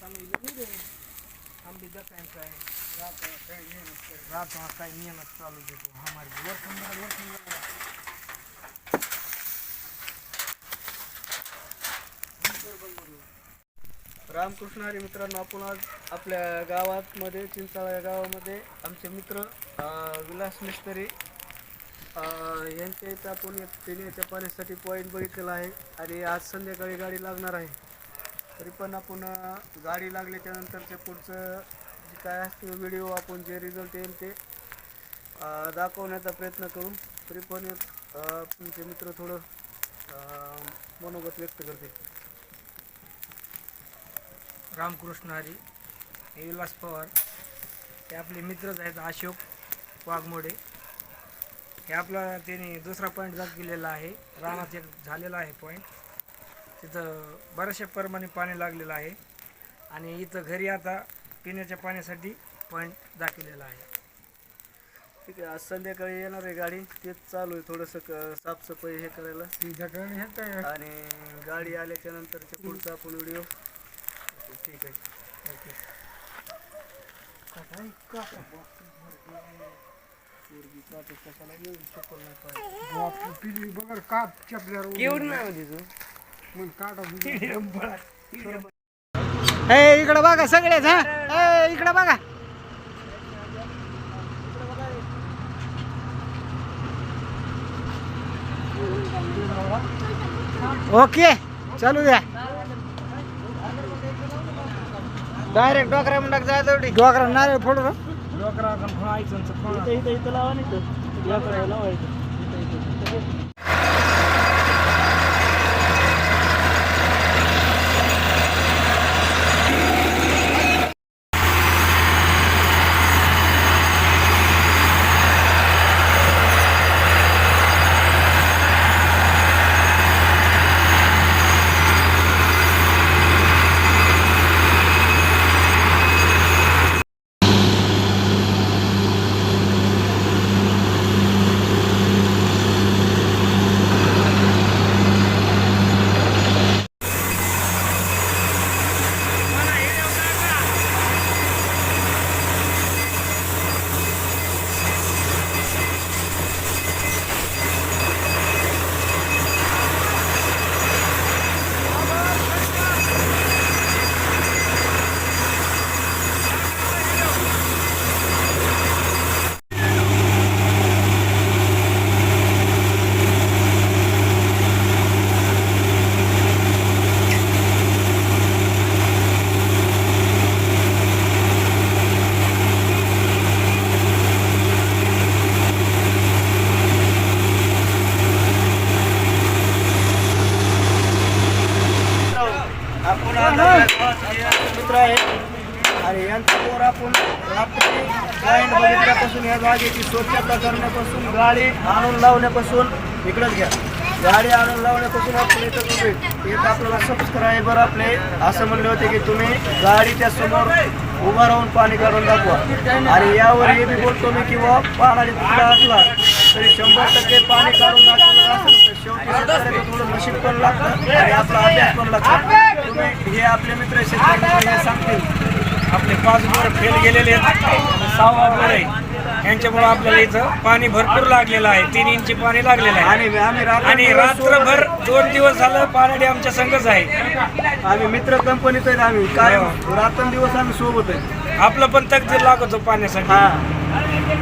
आंबे दसायचं आहे रात काय मेहनत चालू देतो हमारी रामकृष्ण हरी मित्रांनो, आपण आज आपल्या गावामध्ये चिंचाळा या गावामध्ये आमचे मित्र विलास मिस्त्री यांच्या इथं आपण पिण्याच्या पाण्यासाठी पॉईंट बघितलेला आहे आणि आज संध्याकाळी गाडी लागणार आहे. तरी पण आपण गाडी लागल्याच्या नंतरचे पुढचं जे काय असते व्हिडिओ आपण जे रिझल्ट येईल ते दाखवण्याचा प्रयत्न करू. तरी पण तुमचे मित्र थोडं मनोगत व्यक्त करते. रामकृष्ण हरी, विलास पवार हे आपले मित्रच आहेत. अशोक वाघमोडे हे आपला त्याने दुसरा पॉईंट दाखविलेला आहे. रानात एक झालेला आहे पॉईंट, तिथं बऱ्याचशा प्रमाणे पाणी लागलेलं आहे आणि इथं घरी आता पिण्याच्या पाण्यासाठी पॉईंट दाखविलेला आहे. ठीक आहे, आज संध्याकाळी येणार आहे गाडी, तेच चालू आहे थोडंसं साफसफाई हे करायला आणि गाडी आल्याच्या नंतरच्या पुढचा आपण व्हिडिओ. ठीक आहे, ओके. इकडं बघा सगळेच, हा इकडं बघा. ओके, चालू द्या. डायरेक्ट डोकरा म्हणून जायचं एवढी डोकरा नारळ फोडू ना. डोकरा इथं लावा नाही तर डोकरा लावायचं. मित्र आहे आणि यांच्यावर आपण रात्री पॉईंट बघितल्यापासून या जागेची स्वच्छता करण्यापासून गाडी आणून लावण्यापासून इकडंच घ्या, गाडी आणून लावण्यापासून आपण इथं आपल्याला सबस्क्रायबर आपले असं म्हणले होते की तुम्ही गाडीच्या समोर उभा राहून पाणी काढून दाखवा. आणि यावर हे बी बोलतो मी की बाबा पाणी तुला असला तरी 100% पाणी काढून दाखवलं असेल तर शेवटी थोडं नशीब पण लागतं आणि आपला अभ्यास पण लागतो. तुम्ही हे आपले मित्र शेतकरी हे सांगतील. आपले 5 बोर फेल गेलेले आहेत, 6वा बोर आहे. यांच्यामुळे आपल्याला इथं पाणी भरपूर लागलेलं आहे. 3 इंची पाणी लागलेलं आहे आणि रात्रभर 2 दिवस झालं पाणी आमच्या संघच आहे. आम्ही मित्र कंपनीत आहेत, आम्ही काय रात्रंदिवस आम्ही सोबत आहे. आपलं पण तकदीर लागतो पाण्यासाठी.